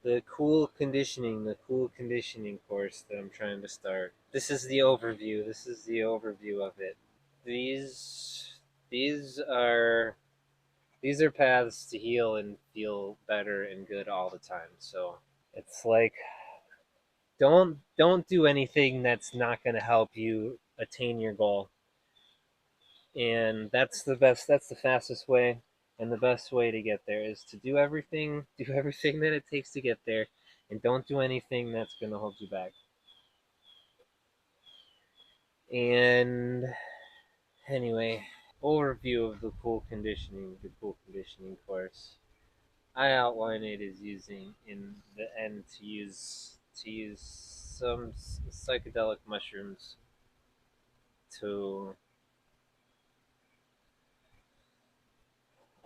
the KUEL Conditioning course that I'm trying to start. This is the overview. This is the overview of it. These these are these are paths to heal and feel better and good all the time. So it's like don't do anything that's not going to help you attain your goal. And that's the fastest way and the best way to get there is to do everything that it takes to get there, and don't do anything that's going to hold you back. And anyway, overview of the KUEL Conditioning course. I outline it as using in the end to use some psychedelic mushrooms to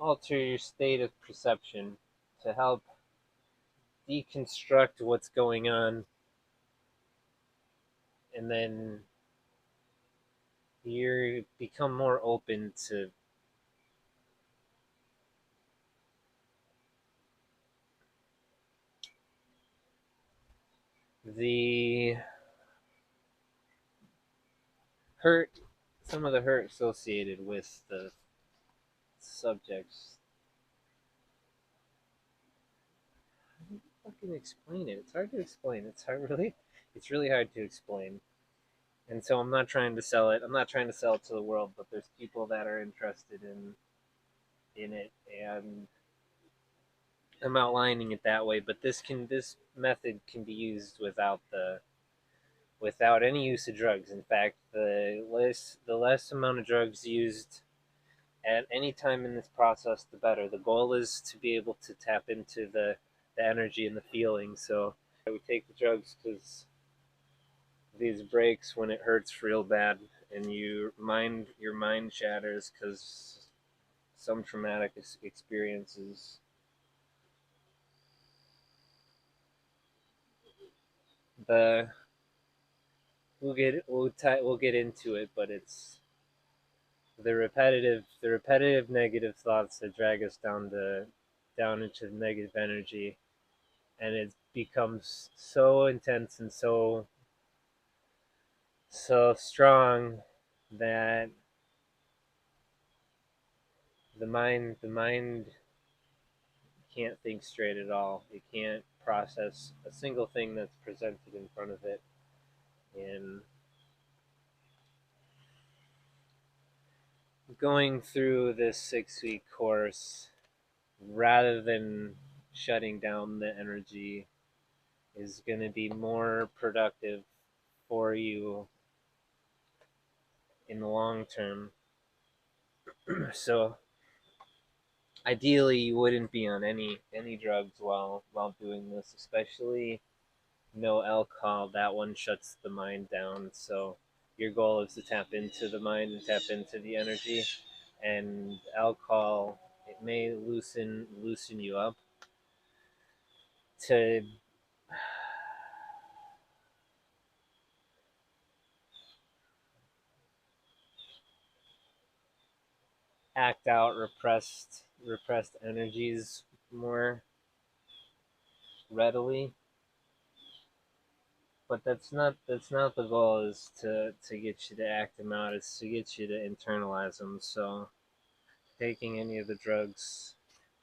alter your state of perception, to help deconstruct what's going on, and then you become more open to the hurt, some of the hurt associated with the subjects. How do you fucking explain it? It's hard to explain. It's really hard to explain. And so I'm not trying to sell it. I'm not trying to sell it to the world, but there's people that are interested in it, and I'm outlining it that way. But this method can be used without any use of drugs. In fact, the less amount of drugs used at any time in this process, the better. The goal is to be able to tap into the energy and the feeling. So I would take the drugs because these breaks when it hurts real bad, and your mind shatters because some traumatic experiences. The we'll get into it, but it's the repetitive negative thoughts that drag us down into the negative energy, and it becomes so intense and so strong that the mind can't think straight at all. It can't process a single thing that's presented in front of it. And going through this 6 week course, rather than shutting down the energy, is going to be more productive for you in the long term. So ideally, you wouldn't be on any drugs while doing this, especially no alcohol. That one shuts the mind down. So your goal is to tap into the mind and tap into the energy. And alcohol, it may loosen you up to act out repressed energies more readily. But that's not the goal. Is to get you to act them out. It's to get you to internalize them. So taking any of the drugs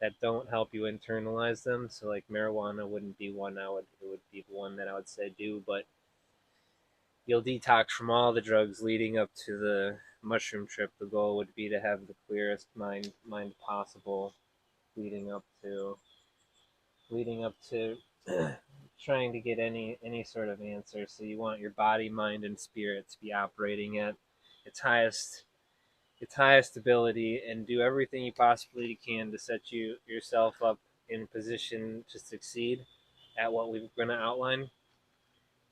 that don't help you internalize them, so like marijuana wouldn't be one it would be one that I would say do, but you'll detox from all the drugs leading up to the mushroom trip. The goal would be to have the clearest mind possible leading up to leading up to trying to get any sort of answer. So you want your body, mind, and spirit to be operating at its highest ability, and do everything you possibly can to set yourself up in a position to succeed at what we're going to outline.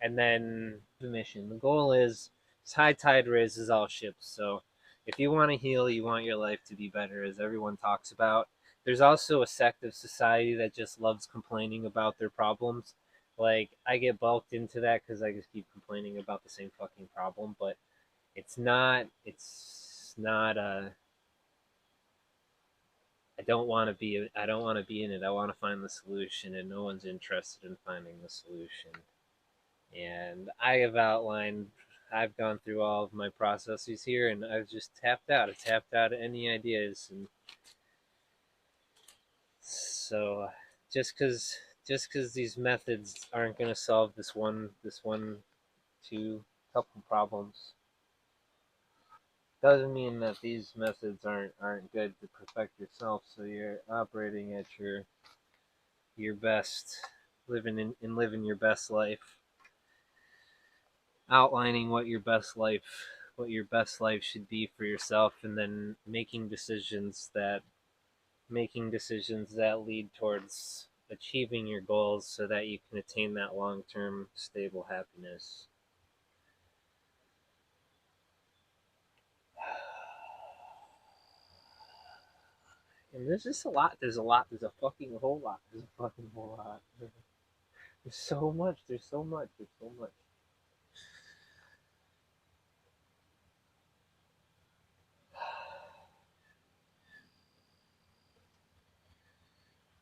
And then the mission, the goal is high tide raises all ships. So if you want to heal, you want your life to be better, as everyone talks about. There's also a sect of society that just loves complaining about their problems. Like, I get bulked into that because I just keep complaining about the same fucking problem, but it's not I don't want to be in it. I want to find the solution, and no one's interested in finding the solution. And I have outlined, I've gone through all of my processes here, and I've just tapped out. I tapped out of any ideas, and so just because these methods aren't going to solve this one two couple problems doesn't mean that these methods aren't good to protect yourself. So you're operating at your best, living your best life, outlining what your best life should be for yourself, and then making decisions that lead towards achieving your goals so that you can attain that long-term stable happiness. And there's just a lot. There's a lot. There's a fucking whole lot. There's a fucking whole lot. There's so much. There's so much. There's so much.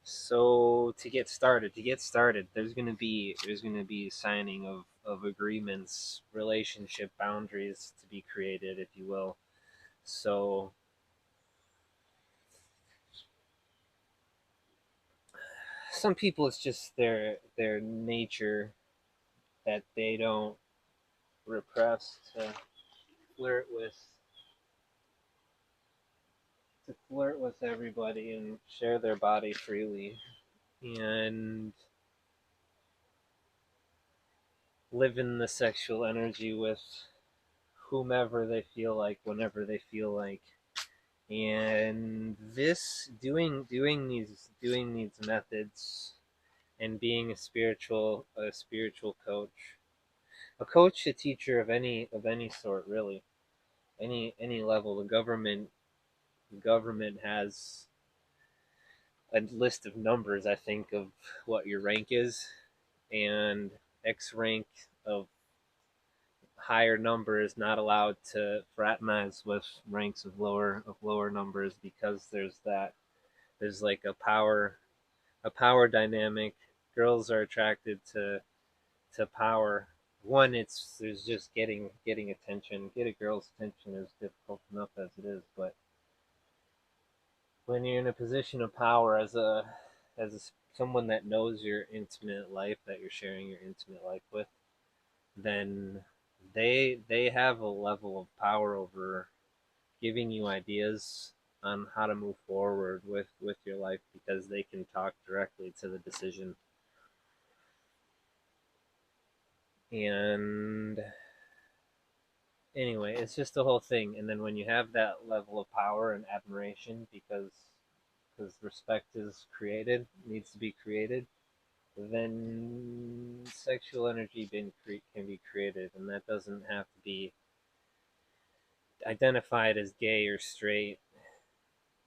So to get started, there's gonna be signing of agreements, relationship boundaries to be created, if you will. So some people, it's just their nature that they don't repress flirt with to flirt with everybody and share their body freely and live in the sexual energy with whomever they feel like whenever they feel like. And this doing these methods and being a spiritual coach, a teacher of any sort, really, any level. The government has a list of numbers, I think, of what your rank is, and X rank of higher number is not allowed to fraternize with ranks of lower numbers, because there's like a power dynamic. Girls are attracted to power. One, it's there's just getting attention. Get a girl's attention is difficult enough as it is, but when you're in a position of power as someone that knows your intimate life, that you're sharing your intimate life with, then they have a level of power over giving you ideas on how to move forward with your life, because they can talk directly to the decision. And anyway, it's just the whole thing. And then when you have that level of power and admiration, because respect is created, needs to be created, then sexual energy can be created, and that doesn't have to be identified as gay or straight.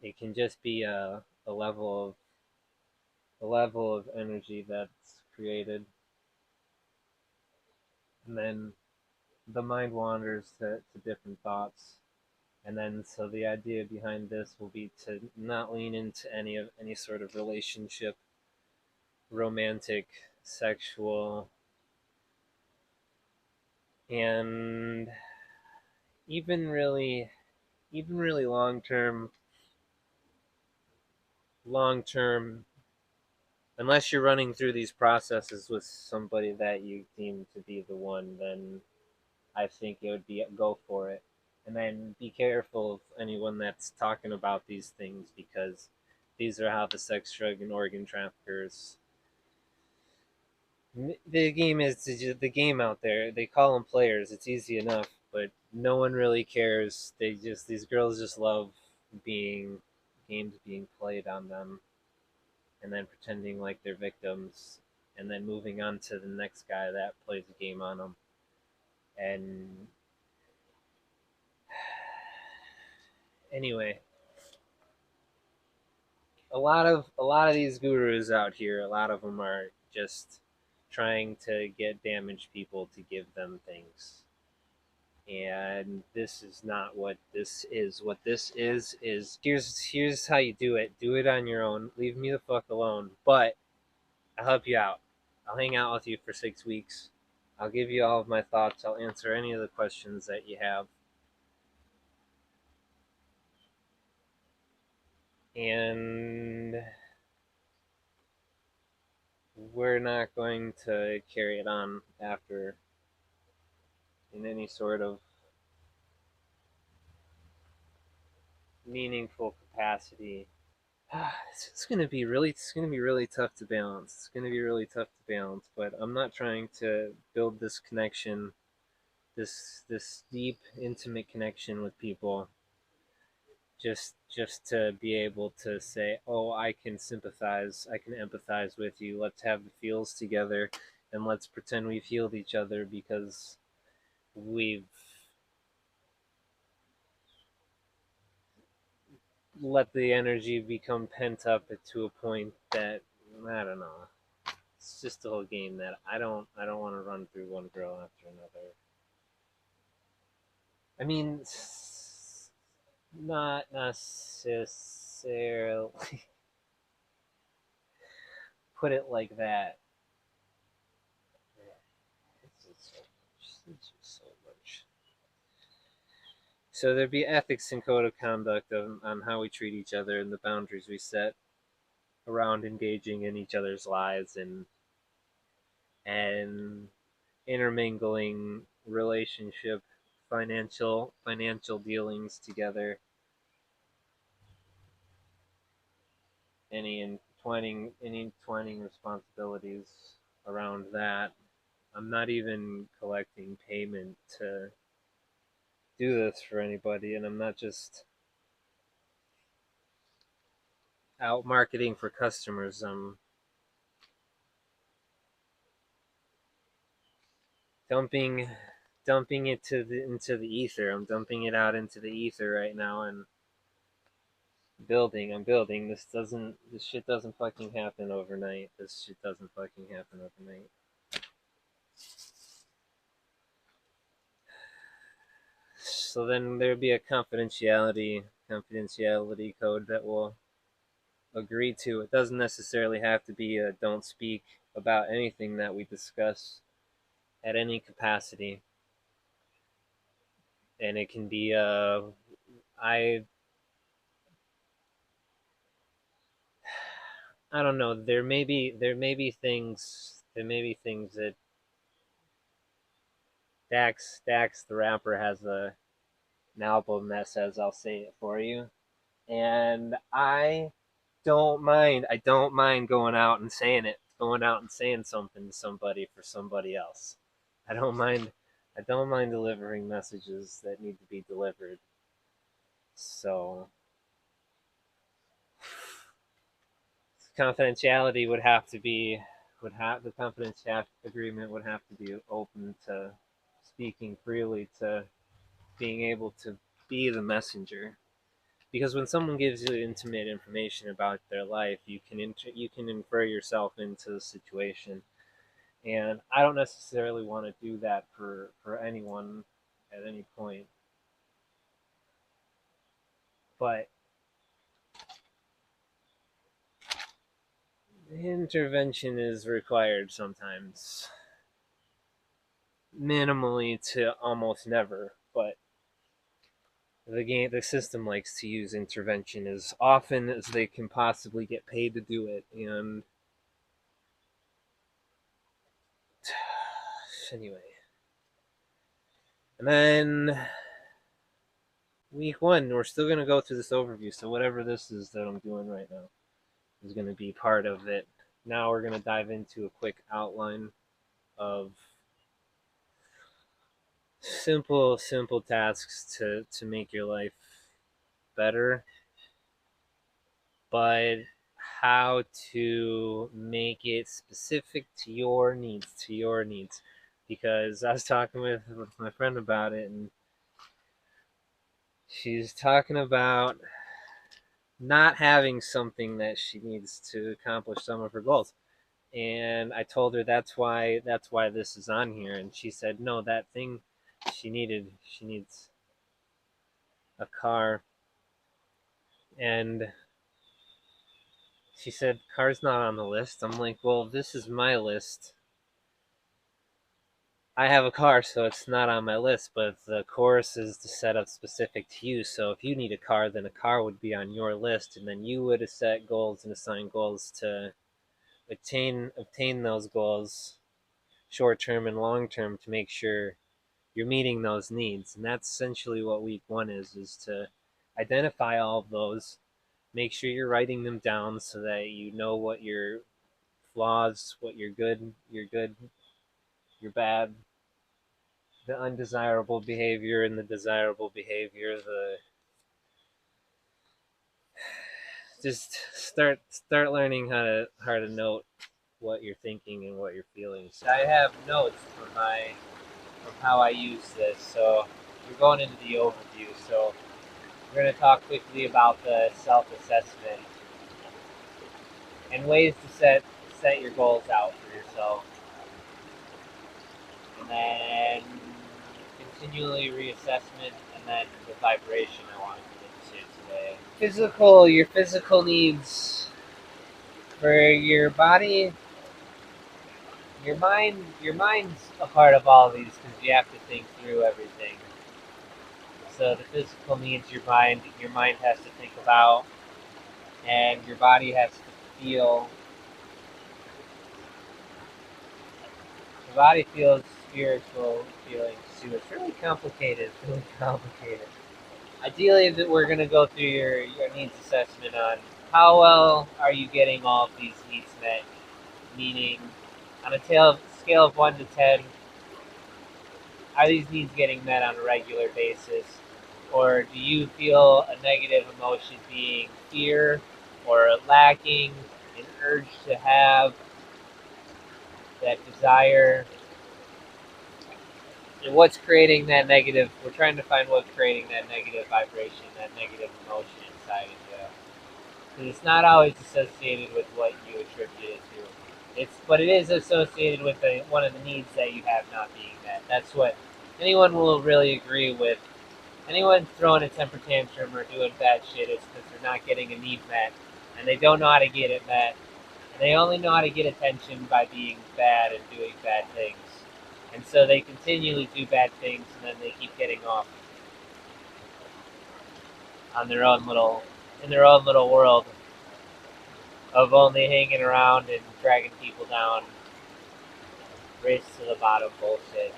It can just be a level of energy that's created, and then the mind wanders to different thoughts. And then, so the idea behind this will be to not lean into any sort of relationship, romantic, sexual, and even really long term, unless you're running through these processes with somebody that you deem to be the one, then I think it would be go for it. And then be careful of anyone that's talking about these things, because these are how the sex, drug, and organ traffickers. The game out there. They call them players. It's easy enough, but no one really cares. These girls just love being games being played on them, and then pretending like they're victims, and then moving on to the next guy that plays a game on them. And anyway, a lot of these gurus out here, a lot of them are just trying to get damaged people to give them things. And this is not what this is. What this is here's how you do it. Do it on your own. Leave me the fuck alone. But I'll help you out. I'll hang out with you for 6 weeks. I'll give you all of my thoughts. I'll answer any of the questions that you have. And we're not going to carry it on after in any sort of meaningful capacity. It's gonna be really tough to balance. It's gonna be really tough to balance, but I'm not trying to build this connection, this deep, intimate connection with people just to be able to say, oh, I can sympathize, I can empathize with you. Let's have the feels together, and let's pretend we've healed each other because we've let the energy become pent up to a point that I don't know. It's just a whole game that I don't want to run through one girl after another. I mean, not necessarily put it like that. It's just so much. So there'd be ethics and code of conduct on how we treat each other and the boundaries we set around engaging in each other's lives and intermingling relationship financial dealings together, any entwining responsibilities around that. I'm not even collecting payment to do this for anybody, and I'm not just out marketing for customers. I'm dumping dumping it into the ether. I'm dumping it out into the ether right now and building. I'm building. This shit doesn't fucking happen overnight. This shit doesn't fucking happen overnight. So then there'd be a confidentiality code that we'll agree to. It doesn't necessarily have to be a don't speak about anything that we discuss at any capacity, and it can be I I don't know. There may be things that Dax the rapper has an album that says I'll say it for you, and I don't mind going out and saying something to somebody for somebody else. I don't mind I don't mind delivering messages that need to be delivered. So confidentiality the confidentiality agreement would have to be open to speaking freely, to being able to be the messenger. Because when someone gives you intimate information about their life, you can infer yourself into the situation, and I don't necessarily want to do that for anyone at any point. But intervention is required sometimes, minimally to almost never. But the system likes to use intervention as often as they can possibly get paid to do it, and anyway. And then week one, we're still gonna go through this overview. So whatever this is that I'm doing right now is gonna be part of it. Now we're gonna dive into a quick outline of simple tasks to make your life better, but how to make it specific to your needs. Because I was talking with my friend about it, and she's talking about not having something that she needs to accomplish some of her goals. And I told her that's why this is on here, and she said no, she needs a car, and she said car's not on the list. I'm like, well, this is my list. I have a car, so it's not on my list, but the course is to set up specific to you. So if you need a car, then a car would be on your list, and then you would have set goals and assign goals to obtain those goals, short term and long term, to make sure you're meeting those needs. And that's essentially what week one is to identify all of those, make sure you're writing them down so that you know what your flaws, what you're bad, the undesirable behavior and the desirable behavior, the just start learning how to note what you're thinking and what you're feeling. So I have notes from how I use this. So we're going into the overview. So we're going to talk quickly about the self-assessment and ways to set your goals out for yourself, and then continually reassessment, and then the vibration I want to get into today. Your physical needs for your body, your mind's a part of all of these because you have to think through everything. So the physical needs your mind has to think about, and your body has to feel. The body feels spiritual feelings too. It's really complicated. It's really complicated. Ideally, that we're going to go through your needs assessment on how well are you getting all of these needs met. Meaning, on a scale of 1 to 10, are these needs getting met on a regular basis? Or do you feel a negative emotion being fear or lacking, an urge to have, that desire? And what's creating that negative? We're trying to find what's creating that negative vibration, that negative emotion inside of you. Because it's not always associated with what you attribute it to. But it is associated with one of the needs that you have not being met. That's what anyone will really agree with. Anyone throwing a temper tantrum or doing bad shit is because they're not getting a need met, and they don't know how to get it met, and they only know how to get attention by being bad and doing bad things. And so they continually do bad things, and then they keep getting off on in their own little world of only hanging around and dragging people down, race to the bottom bullshit.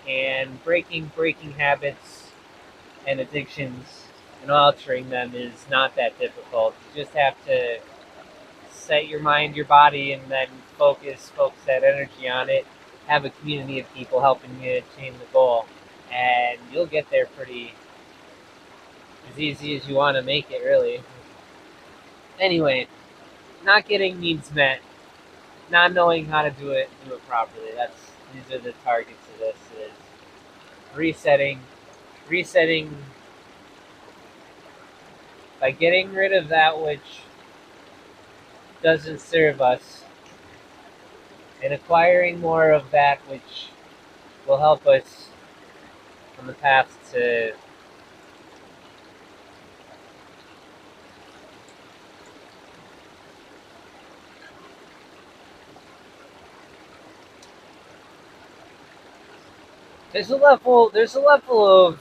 And breaking habits and addictions and altering them is not that difficult. You just have to set your mind, your body, and then focus that energy on it. Have a community of people helping you attain the goal, and you'll get there pretty as easy as you want to make it, really. Anyway, not getting needs met, not knowing how to do it properly. These are the targets of this. Is resetting by getting rid of that which doesn't serve us, and acquiring more of that which will help us on the path to there's a level of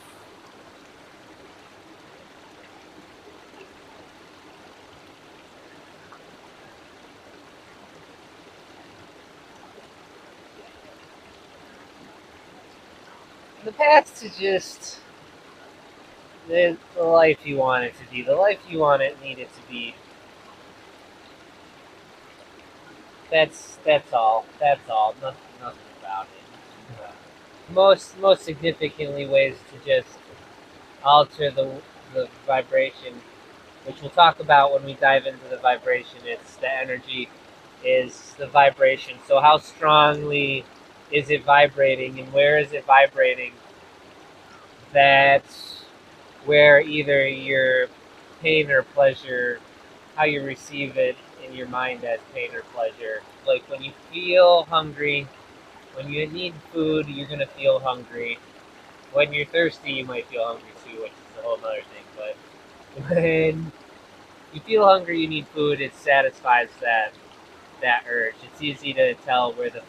the path to just the life you want it to be, the life you want it needed to be. That's all. That's all. Nothing about it. Most significantly, ways to just alter the vibration, which we'll talk about when we dive into the vibration. It's the energy, is the vibration. So how strongly is it vibrating, and where is it vibrating? That's where either your pain or pleasure, how you receive it in your mind as pain or pleasure. Like when you feel hungry, when you need food, you're gonna feel hungry. When you're thirsty, you might feel hungry too, which is a whole other thing. But when you feel hungry, you need food. It satisfies that urge. It's easy to tell where the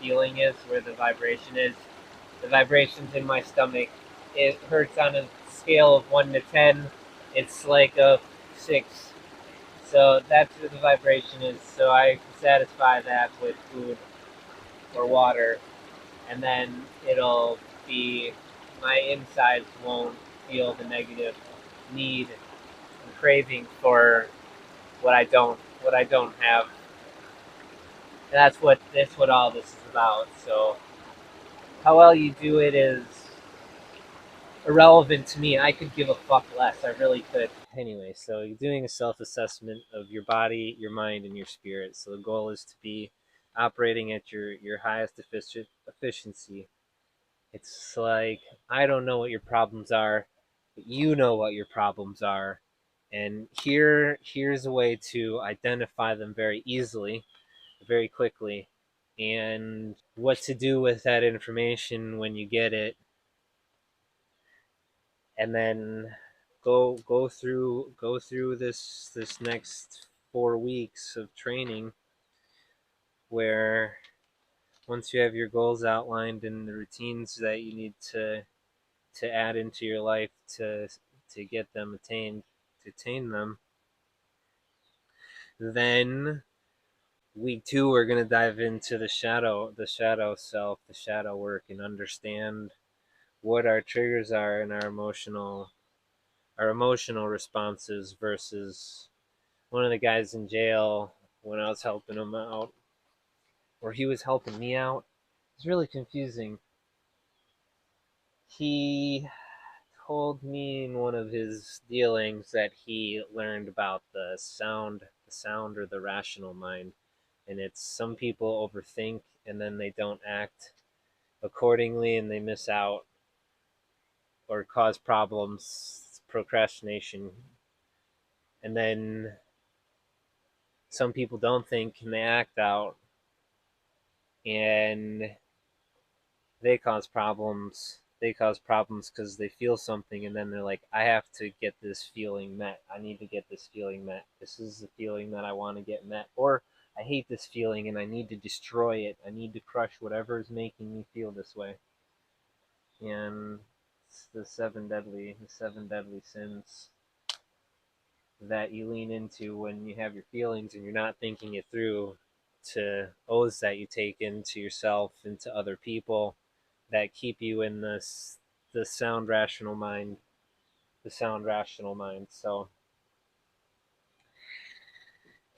feeling is, where the vibration is. The vibrations in my stomach. It hurts on a scale of 1 to 10. It's like a 6. So that's where the vibration is. So I satisfy that with food or water, and then it'll be my insides won't feel the negative need and craving for what I don't have. And that's what all this is about. So how well you do it is irrelevant to me. I could give a fuck less. I really could. Anyway, so you're doing a self assessment of your body, your mind, and your spirit. So the goal is to be operating at your highest efficiency. It's like, I don't know what your problems are, but you know what your problems are. And here's a way to identify them very easily, very quickly, and what to do with that information when you get it, and then go through this next 4 weeks of training where once you have your goals outlined and the routines that you need to add into your life to get them attained to attain them, then week 2 we're going to dive into the shadow self, the shadow work, and understand what our triggers are and our emotional responses versus one of the guys in jail when I was helping him out, or he was helping me out. It's really confusing. He told me in one of his dealings that he learned about the sound or the rational mind, and it's some people overthink and then they don't act accordingly and they miss out or cause problems, procrastination, and then some people don't think and they act out and they cause problems because they feel something and then they're like, I have to get this feeling met, I need to get this feeling met, this is the feeling that I want to get met, or I hate this feeling and I need to destroy it, I need to crush whatever is making me feel this way. And it's the seven deadly sins that you lean into when you have your feelings and you're not thinking it through, to oaths that you take into yourself, into other people, that keep you in the sound rational mind, the sound rational mind. So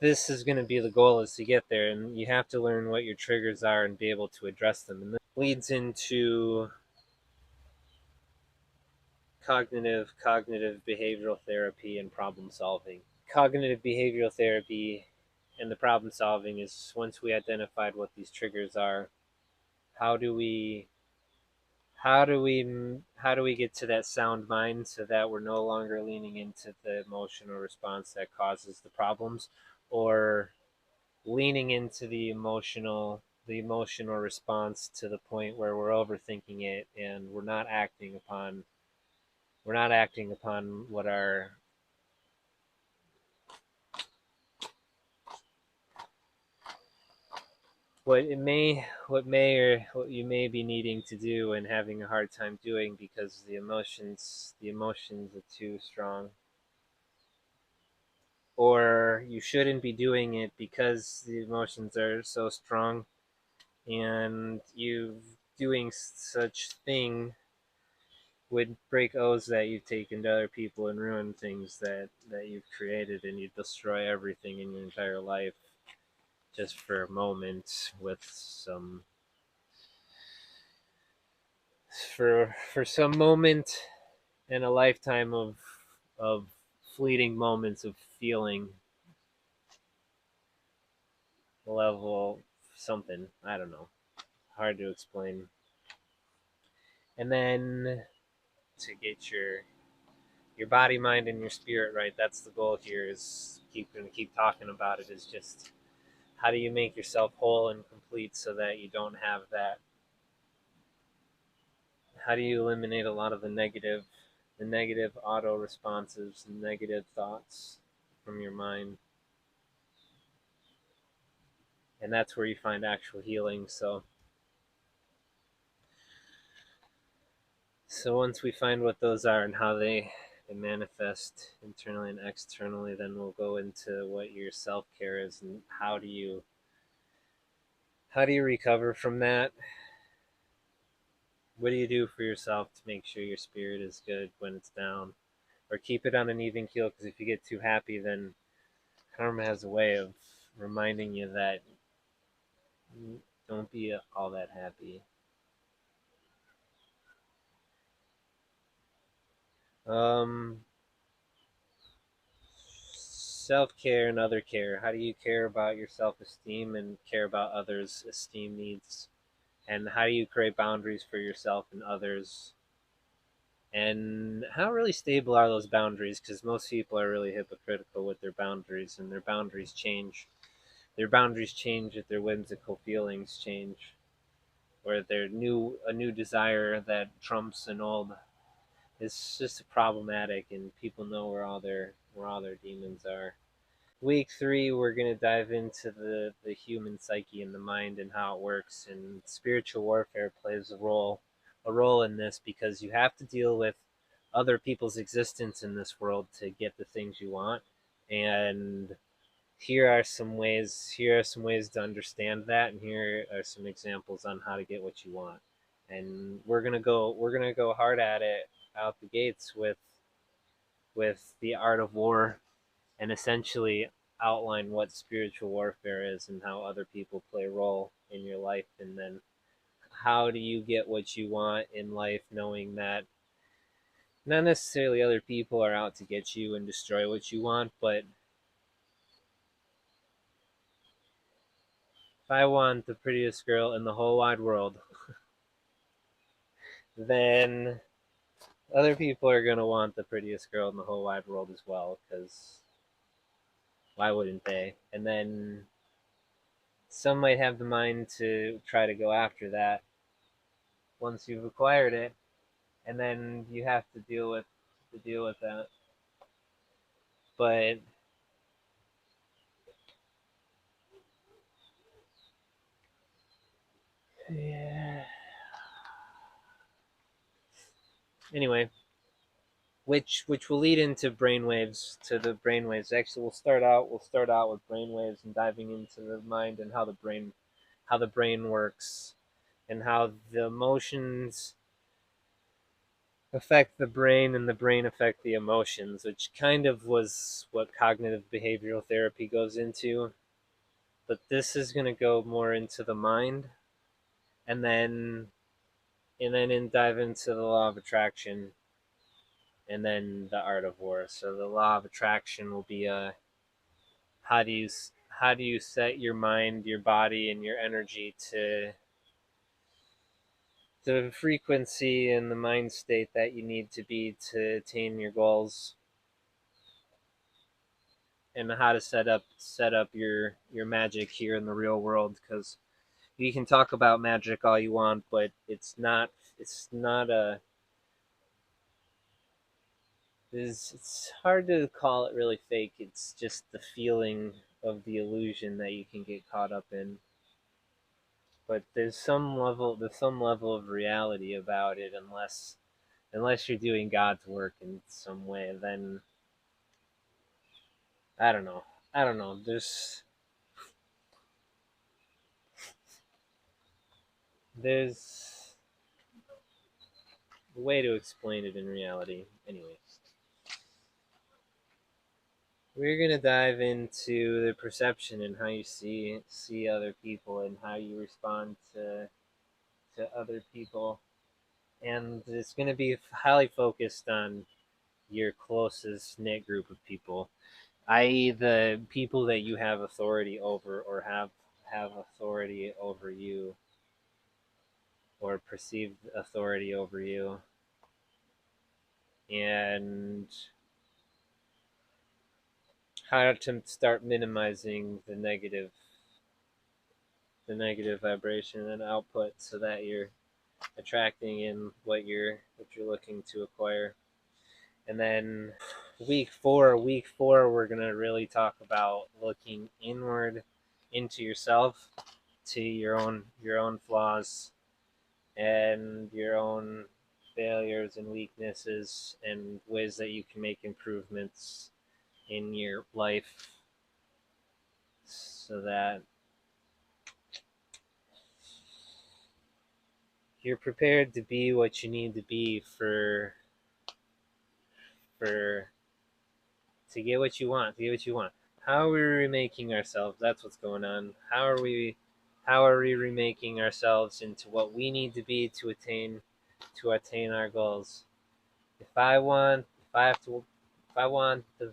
this is going to be the goal, is to get there, and you have to learn what your triggers are and be able to address them, and this leads into cognitive behavioral therapy and problem solving. Cognitive behavioral therapy and the problem solving is, once we identified what these triggers are, how do we how do we get to that sound mind so that we're no longer leaning into the emotional response that causes the problems, or leaning into the emotional response to the point where we're overthinking it and we're not acting upon what you may be needing to do and having a hard time doing because the emotions are too strong, or you shouldn't be doing it because the emotions are so strong, and you doing such thing would break oaths that you've taken to other people and ruin things that you've created, and you destroy everything in your entire life just for a moment with some moment in a lifetime of fleeting moments of feeling level something, I don't know, hard to explain. And then to get your body, mind, and your spirit right, that's the goal here, is keep talking about it, is just how do you make yourself whole and complete so that you don't have how do you eliminate a lot of the negative auto responses, the negative thoughts from your mind, and that's where you find actual healing. So once we find what those are and how they manifest internally and externally, then we'll go into what your self care is and how do you recover from that. What do you do for yourself to make sure your spirit is good when it's down, or keep it on an even keel? Because if you get too happy, then karma has a way of reminding you that don't be all that happy. Um, Self care and other care. How do you care about your self esteem and care about others' esteem needs? And how do you create boundaries for yourself and others? And how really stable are those boundaries? Because most people are really hypocritical with their boundaries, and their boundaries change. Their boundaries change if their whimsical feelings change, or their a new desire that trumps an old. It's just problematic, and people know where all their demons are. Week three, we're gonna dive into the human psyche and the mind and how it works, and spiritual warfare plays a role in this because you have to deal with other people's existence in this world to get the things you want. And here are some ways to understand that, and here are some examples on how to get what you want. And we're gonna go hard at it out the gates with the art of war, and essentially outline what spiritual warfare is and how other people play a role in your life, and then how do you get what you want in life, knowing that not necessarily other people are out to get you and destroy what you want, but if I want the prettiest girl in the whole wide world, then other people are going to want the prettiest girl in the whole wide world as well, because why wouldn't they? And then some might have the mind to try to go after that once you've acquired it, and then you have to deal with that. But yeah. Anyway, which will lead into brainwaves to the brainwaves. Actually, we'll start out with brainwaves and diving into the mind and how the brain works and how the emotions affect the brain and the brain affect the emotions, which kind of was what cognitive behavioral therapy goes into. But this is going to go more into the mind, and dive into the law of attraction, and then the art of war. So the law of attraction will be how do you how do you set your mind, your body, and your energy to the frequency and the mind state that you need to be to attain your goals, and how to set up your magic here in the real world. Because you can talk about magic all you want, but it's not a it's hard to call it really fake. It's just the feeling of the illusion that you can get caught up in. But there's some level of reality about it, unless you're doing God's work in some way. Then I don't know. I don't know. There's a way to explain it in reality. Anyway, we're gonna dive into the perception and how you see other people and how you respond to other people, and it's going to be highly focused on your closest knit group of people, i.e., the people that you have authority over or have authority over you or perceived authority over you, and how to start minimizing the negative vibration and output so that attracting in what you're looking to acquire. And then week four, we're gonna really talk about looking inward into yourself, to your own flaws and your own failures and weaknesses, and ways that you can make improvements in your life so that you're prepared to be what you need to be for to get what you want, to get what you want. How are we remaking ourselves? That's what's going on. How are we remaking ourselves into what we need to be to attain our goals? If I want if I have to if I want the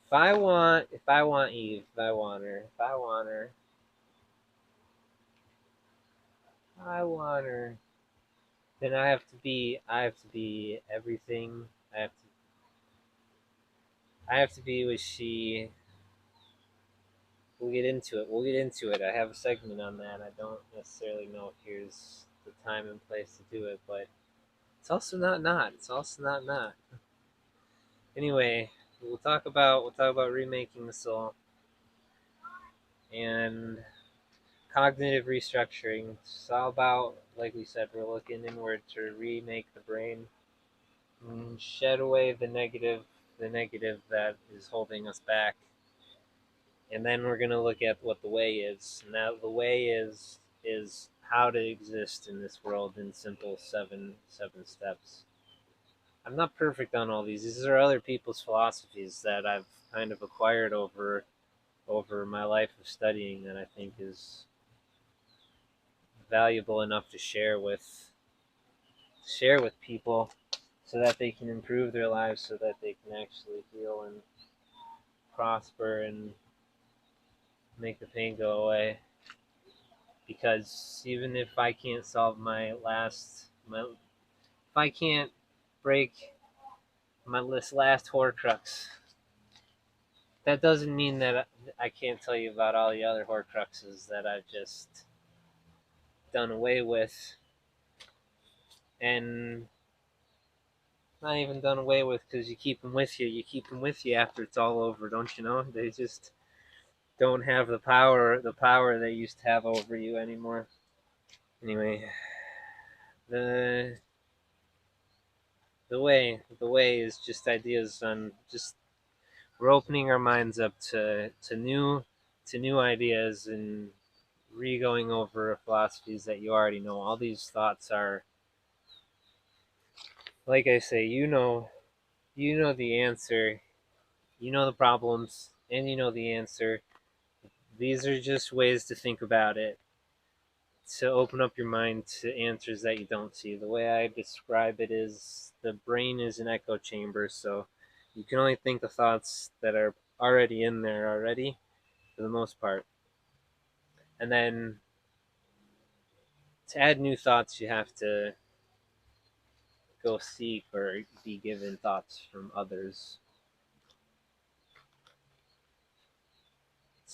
if I want Eve, if I want her, then I have to be everything. I have to be what she. We'll get into it. I have a segment on that. I don't necessarily know if here's the time and place to do it, but it's also not. It's also not. Anyway, we'll talk about remaking the soul and cognitive restructuring. It's all about, like we said, we're looking inward to remake the brain and shed away the negative that is holding us back. And then we're gonna look at what the way is. Now the way is how to exist in this world in simple seven steps. I'm not perfect on all these. These are other people's philosophies that I've kind of acquired over my life of studying, that I think is valuable enough to share with people so that they can improve their lives, so that they can actually heal and prosper and make the pain go away. Because even if I can't solve if I can't break this last Horcrux, that doesn't mean that I can't tell you about all the other Horcruxes that I've just done away with, and not even done away with, because you keep them with you. You keep them with you after it's all over, don't you know? They just don't have the power they used to have over you anymore. Anyway, the the way is just ideas on just we're opening our minds up to new ideas, and re-going over philosophies that you already know. All these thoughts are, like I say, you know the answer, you know the problems, and you know the answer. These are just ways to think about it, to open up your mind to answers that you don't see. The way I describe it is the brain is an echo chamber, so you can only think the thoughts that are already in there already, for the most part. And then to add new thoughts, you have to go seek or be given thoughts from others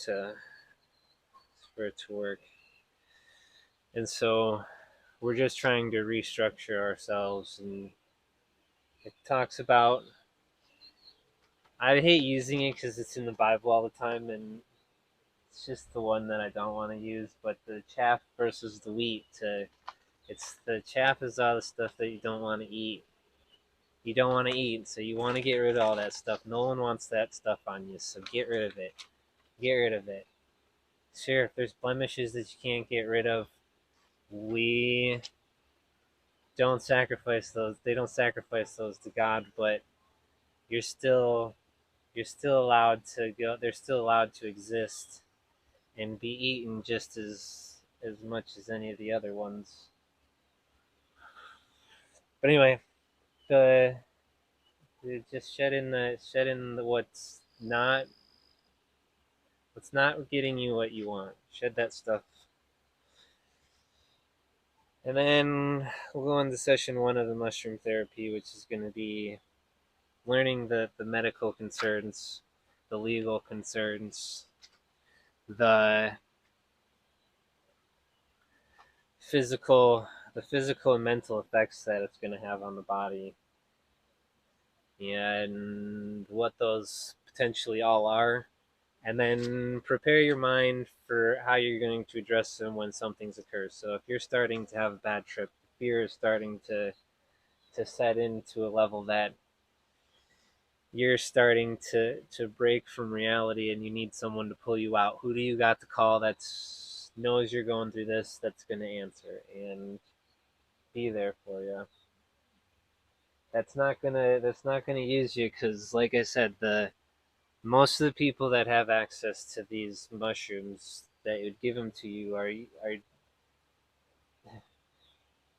to for it to work. And so we're just trying to restructure ourselves, and it talks about, I hate using it because it's in the Bible all the time, and it's just the one that I don't want to use. But the chaff versus the wheat. It's the chaff is all the stuff that you don't want to eat. You don't want to eat, so you want to get rid of all that stuff. No one wants that stuff on you, so get rid of it. Get rid of it. Sure, if there's blemishes that you can't get rid of, we don't sacrifice those. They don't sacrifice those to God, but you're still you're still allowed to go. They're still allowed to exist and be eaten just as much as any of the other ones. But anyway, the, just shed in the what's not getting you what you want. Shed that stuff. And then we'll go into session one of the mushroom therapy, which is going to be learning the medical concerns, the legal concerns, the physical the physical and mental effects that it's going to have on the body, and what those potentially all are, and then prepare your mind for how you're going to address them when something's occurs. So if you're starting to have a bad trip, fear is starting to set into a level that you're starting to break from reality and you need someone to pull you out. Who do you got to call that knows you're going through this, that's going to answer and be there for you? That's not gonna use you, because like I said, the most of the people that have access to these mushrooms that would give them to you are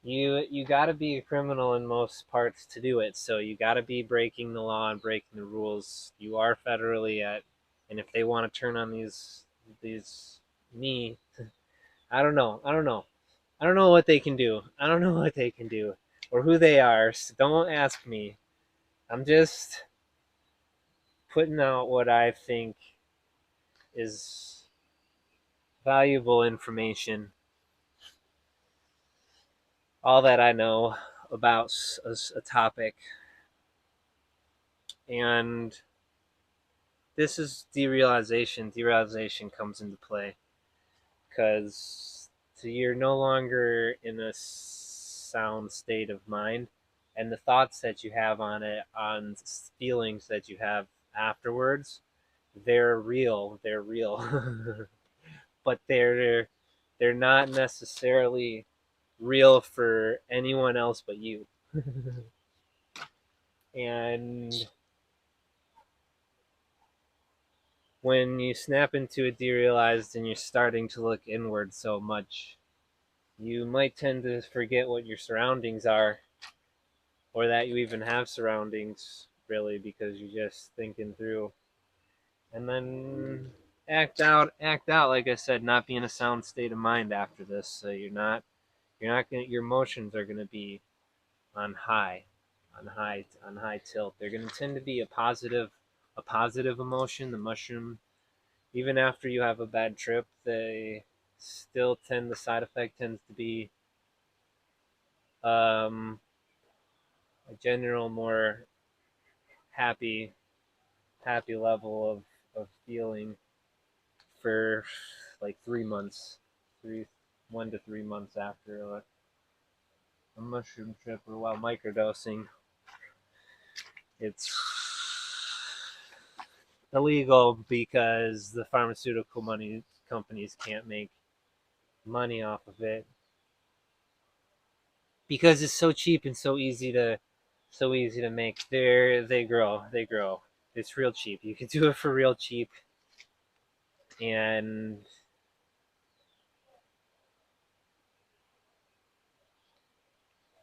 you got to be a criminal in most parts to do it. So you got to be breaking the law and breaking the rules. You are federally at, and if they want to turn on these me, I don't know. I don't know. I don't know what they can do. I don't know what they can do or who they are. So don't ask me. I'm just putting out what I think is valuable information, all that I know about a topic. And this is derealization. Derealization comes into play because you're no longer in a sound state of mind, and the thoughts that you have on feelings that you have afterwards, they're real. They're real. But they're not necessarily real for anyone else but you. And when you snap into a derealized and you're starting to look inward so much, you might tend to forget what your surroundings are, or that you even have surroundings, really, because you're just thinking through. And then act out, like I said, not be in a sound state of mind after this. So you're not gonna, your emotions are gonna be on high, on high tilt. They're going to tend to be a positive emotion. The mushroom, even after you have a bad trip, they still tend the side effect tends to be a general more happy happy level of feeling for like 3 months, three 1 to 3 months after a mushroom trip or while microdosing. It's illegal because the pharmaceutical money companies can't make money off of it because it's so cheap and so easy to make. They grow. It's real cheap. You can do it for real cheap, and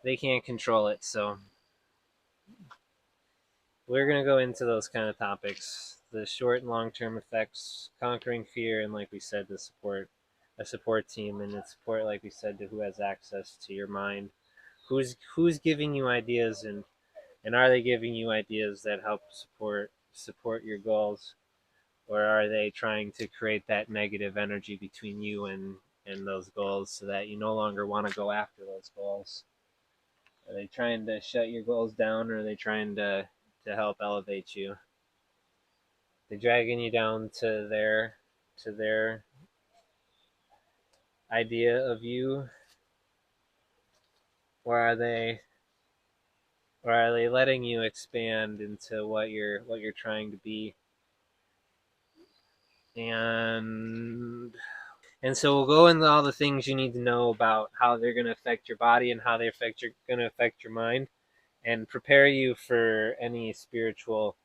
they can't control it. So we're gonna go into those kind of topics: the short and long term effects, conquering fear, and like we said, the support a support team, and it's support, like we said, to who has access to your mind, who's giving you ideas, and are they giving you ideas that help support your goals, or are they trying to create that negative energy between you and those goals so that you no longer want to go after those goals? Are they trying to shut your goals down, or are they trying to help elevate you? They're dragging you down to their idea of you, or are they letting you expand into what you're trying to be? And so we'll go into all the things you need to know about how they're going to affect your body and how going to affect your mind, and prepare you for any spiritual.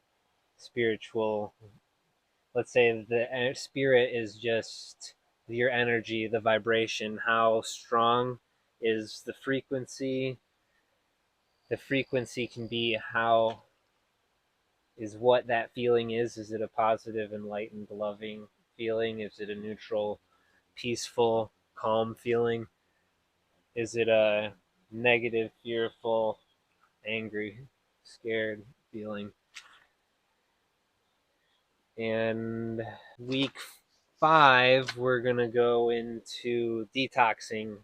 Let's say the spirit is just your energy, the vibration. How strong is the frequency? The frequency can be how is what that feeling is. Is it a positive, enlightened, loving feeling? Is it a neutral, peaceful, calm feeling? Is it a negative, fearful, angry, scared feeling? And week 5, we're going to go into detoxing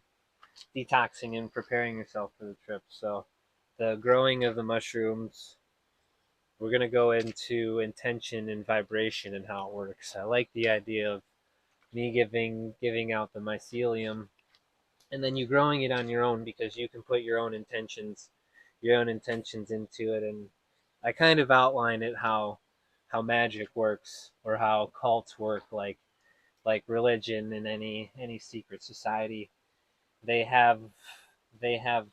detoxing and preparing yourself for the trip. So the growing of the mushrooms, we're going to go into intention and vibration and how it works. I like the idea of me giving out the mycelium and then you growing it on your own because you can put your own intentions into it. And I kind of outline it how magic works or how cults work, like religion in any secret society. They have they have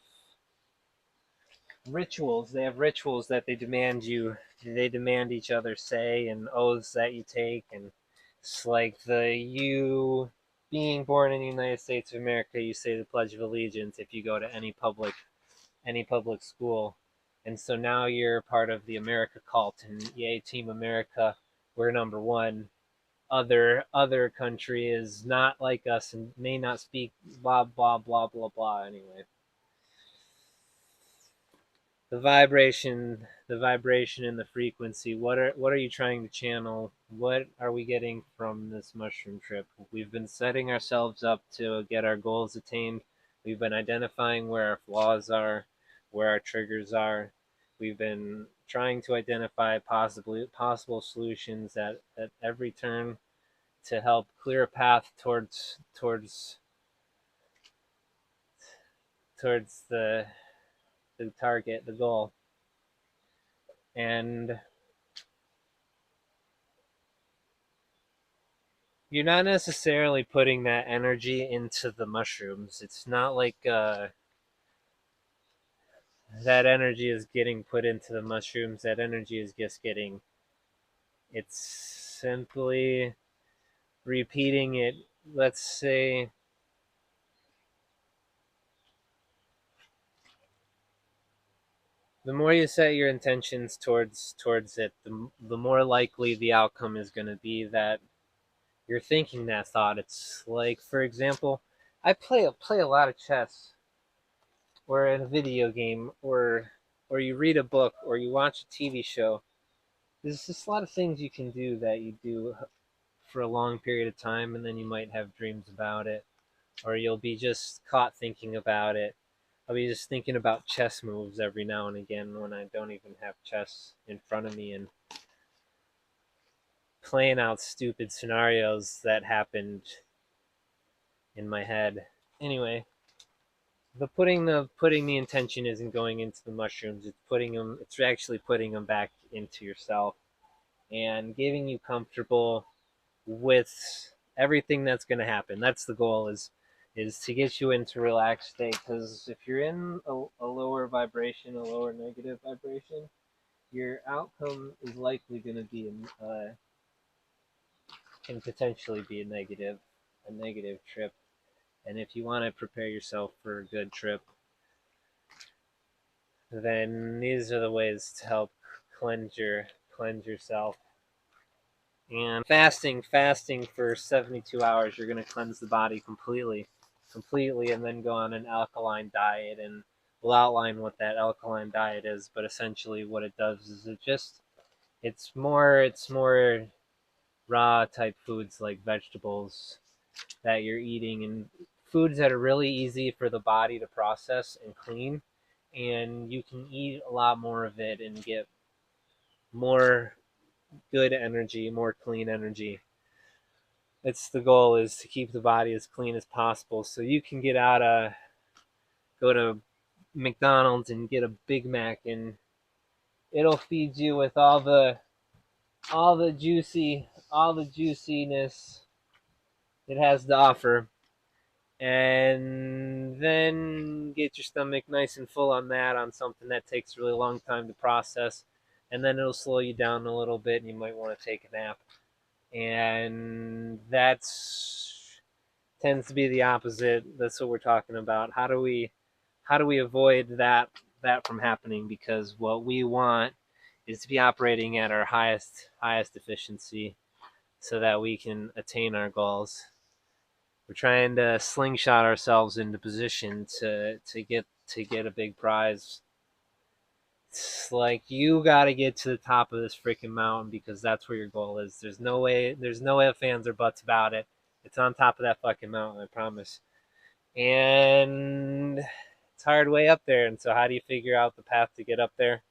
rituals. They have rituals that they demand each other say, and oaths that you take. And it's like the you being born in the United States of America, you say the Pledge of Allegiance if you go to any public school. And so now you're part of the America cult, and yay, Team America, we're number one. Other country is not like us and may not speak blah blah blah blah blah. Anyway, the vibration and the frequency. What are you trying to channel? What are we getting from this mushroom trip? We've been setting ourselves up to get our goals attained. We've been identifying where our flaws are, where our triggers are. We've been trying to identify possible solutions at every turn to help clear a path towards the target, the goal. And you're not necessarily putting that energy into the mushrooms. It's not like that energy is getting put into the mushrooms. That energy is just getting, it's simply repeating it. Let's say the more you set your intentions towards it, the more likely the outcome is going to be that you're thinking that thought. It's like, for example, I play a lot of chess, or in a video game, or you read a book, or you watch a TV show. There's just a lot of things you can do that you do for a long period of time, and then you might have dreams about it, or you'll be just caught thinking about it. I'll be just thinking about chess moves every now and again when I don't even have chess in front of me, and playing out stupid scenarios that happened in my head. Anyway, the intention isn't going into the mushrooms. It's actually putting them back into yourself and getting you comfortable with everything that's going to happen. That's the goal, is to get you into relaxed state, because if you're in a lower vibration, a lower negative vibration, your outcome is likely going to be can potentially be a negative trip. And if you want to prepare yourself for a good trip, then these are the ways to help cleanse yourself. And fasting for 72 hours, you're going to cleanse the body completely, and then go on an alkaline diet. And we'll outline what that alkaline diet is. But essentially, what it does is it's more raw type foods like vegetables that you're eating, and foods that are really easy for the body to process and clean, and you can eat a lot more of it and get more good energy, more clean energy. It's the goal is to keep the body as clean as possible, so you can go to McDonald's and get a Big Mac, and it'll feed you with all the juiciness it has to offer, and then get your stomach nice and full on that, on something that takes a really long time to process, and then it'll slow you down a little bit, and you might want to take a nap. And that's tends to be the opposite. That's what we're talking about. How do we avoid that from happening? Because what we want is to be operating at our highest efficiency so that we can attain our goals. We're trying to slingshot ourselves into position to get a big prize. It's like you got to get to the top of this freaking mountain because that's where your goal is. There's no ifs, ands, or buts about it. It's on top of that fucking mountain, I promise. and it's hard way up there. And so, how do you figure out the path to get up there?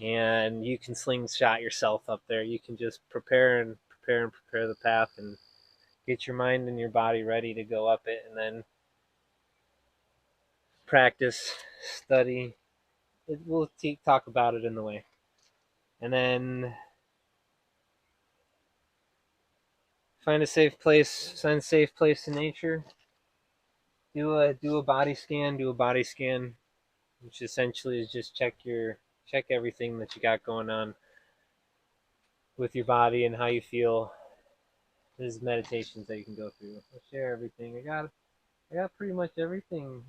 And you can slingshot yourself up there. You can just prepare the path and get your mind and your body ready to go up it, and then practice, study. We'll talk about it in the way, and then find a safe place. Find a safe place in nature. Do a body scan. Do a body scan, which essentially is just check everything that you got going on with your body and how you feel. There's meditations that you can go through. I'll share everything. I got pretty much everything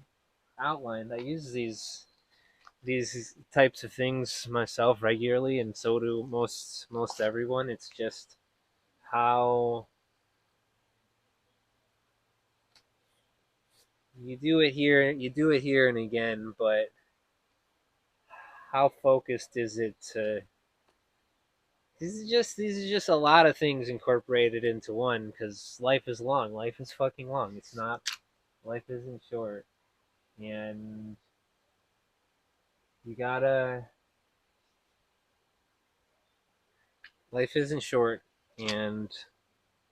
outlined. I use these types of things myself regularly, and so do most everyone. It's just how you do it here and again, but how focused is it to these are just a lot of things incorporated into one, because life is long. Life is fucking long. It's not Life isn't short, and you gotta life isn't short. And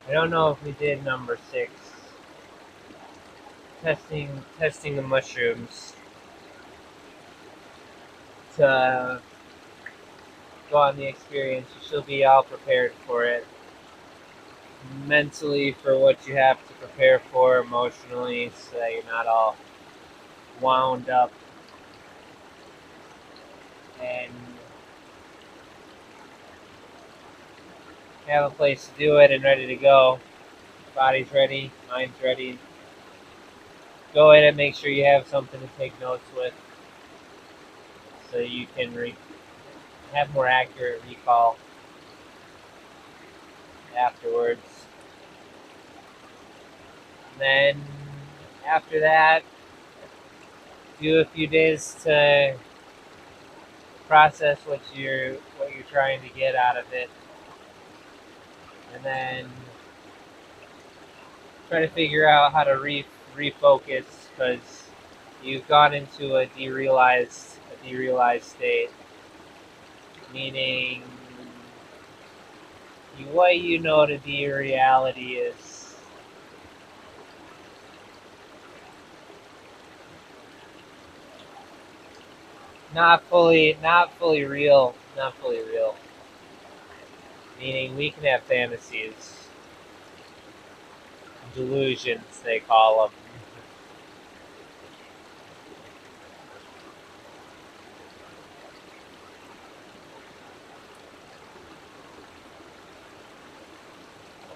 I don't know if we did number 6, testing the mushrooms to go on the experience. You should be all prepared for it, mentally, for what you have to prepare for, emotionally, so that you're not all wound up and have a place to do it and ready to go. Body's ready, mind's ready. Go ahead and make sure you have something to take notes with, so you can have more accurate recall afterwards. And then after that, do a few days to process what you're trying to get out of it, and then try to figure out how to refocus, because you've gone into a derealized state, meaning what you know to be reality is not fully real, meaning we can have fantasies, delusions they call them.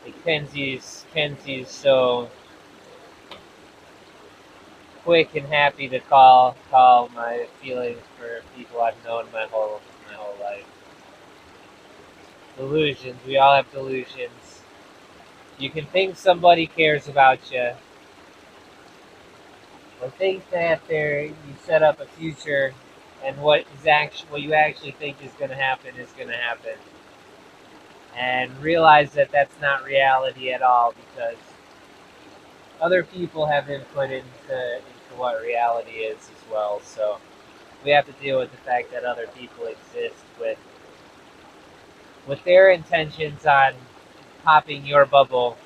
Like Kenzie's so quick and happy to call my feelings for people I've known my whole life. Delusions. We all have delusions. You can think somebody cares about you, or think that you set up a future, and what you actually think is going to happen is going to happen, and realize that that's not reality at all, because other people have input into what reality is as well. So we have to deal with the fact that other people exist with their intentions on popping your bubble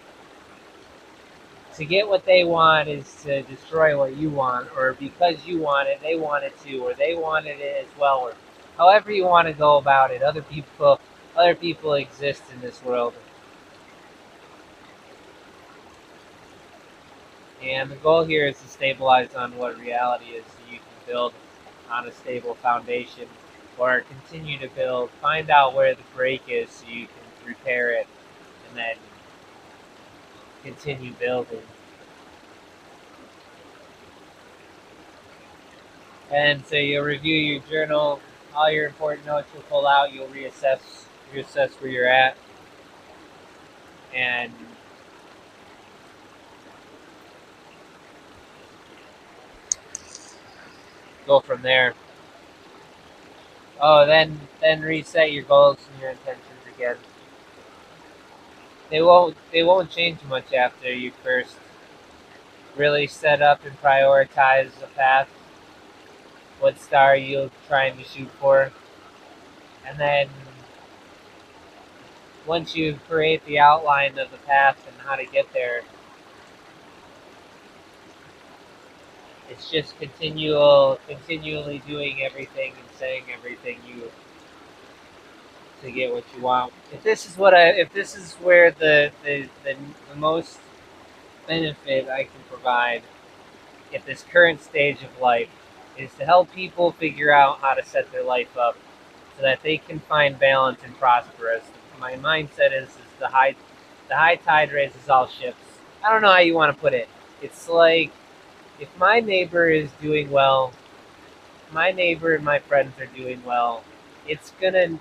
to get what they want, is to destroy what you want, or because you want it, they want it too, or they wanted it as well, or however you want to go about it. Other people exist in this world, and the goal here is to stabilize on what reality is, so you can build on a stable foundation, or continue to build. Find out where the break is, so you can repair it, and then continue building. And so you'll review your journal, all your important notes you'll pull out, you'll reassess where you're at, and go from there. Oh, then reset your goals and your intentions again. They won't change much after you first really set up and prioritize the path. What star are you trying to shoot for? And then once you create the outline of the path and how to get there, it's just continually doing everything and saying everything you to get what you want. If this is where the most benefit I can provide at this current stage of life is to help people figure out how to set their life up so that they can find balance and prosper. As my mindset is the high tide raises all ships. I don't know how you want to put it. It's like if my neighbor is doing well, my neighbor and my friends are doing well, it's gonna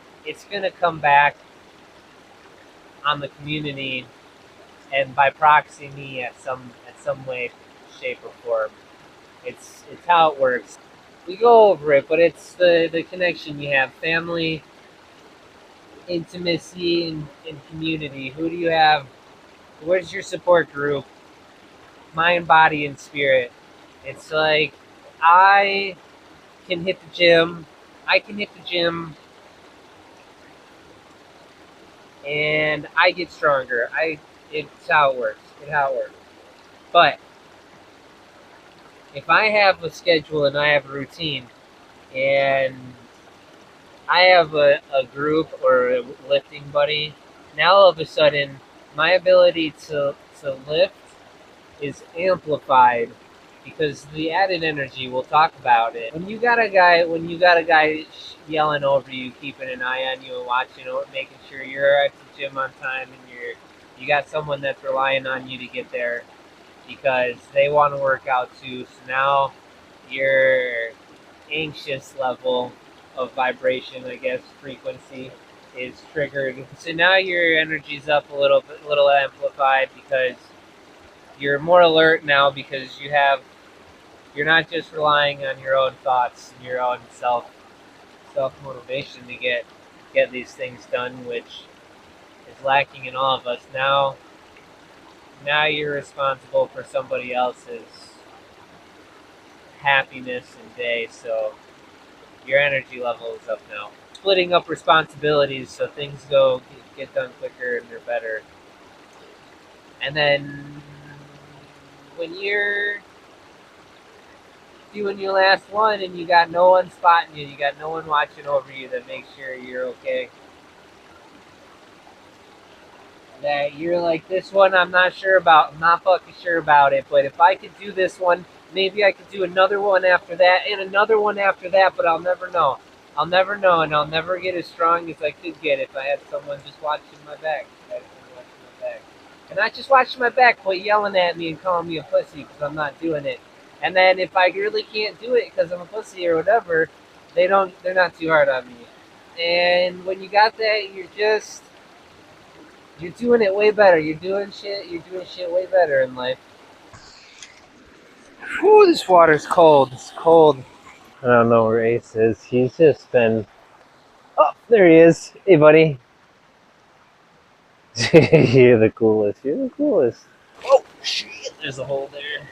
come back on the community and by proxy me at some way, shape or form. It's how it works. We go over it, but it's the connection you have, family, intimacy, and community. Who do you have? Where's your support group? Mind, body, and spirit. It's like I can hit the gym. I can hit the gym and I get stronger. It's how it works. It's how it works. But if I have a schedule and I have a routine and I have a group or a lifting buddy, now all of a sudden my ability to lift is amplified because the added energy. We'll talk about it. When you got a guy yelling over you, keeping an eye on you and watching, making sure you're at the gym on time, and you got someone that's relying on you to get there because they want to work out too. So now your anxious level of vibration, I guess, frequency is triggered. So now your energy's up a little amplified because you're more alert now because you're not just relying on your own thoughts and your own self motivation to get these things done, which is lacking in all of us. Now you're responsible for somebody else's happiness and day, so your energy level is up now. Splitting up responsibilities so things get done quicker and they're better. And then when you're doing your last one and you got no one spotting you, you got no one watching over you that makes sure you're okay. That you're like, this one I'm not sure about. I'm not fucking sure about it. But if I could do this one, maybe I could do another one after that and another one after that, but I'll never know. I'll never know, and I'll never get as strong as I could get if I had someone just watching my back. And not just watching my back, but yelling at me and calling me a pussy because I'm not doing it. And then if I really can't do it because I'm a pussy or whatever, they're not too hard on me. And when you got that, you're doing it way better. You're doing shit way better in life. Whew, this water's cold. It's cold. I don't know where Ace is. He's just been. Oh, there he is. Hey, buddy. You're the coolest. You're the coolest. Oh, shit. There's a hole there.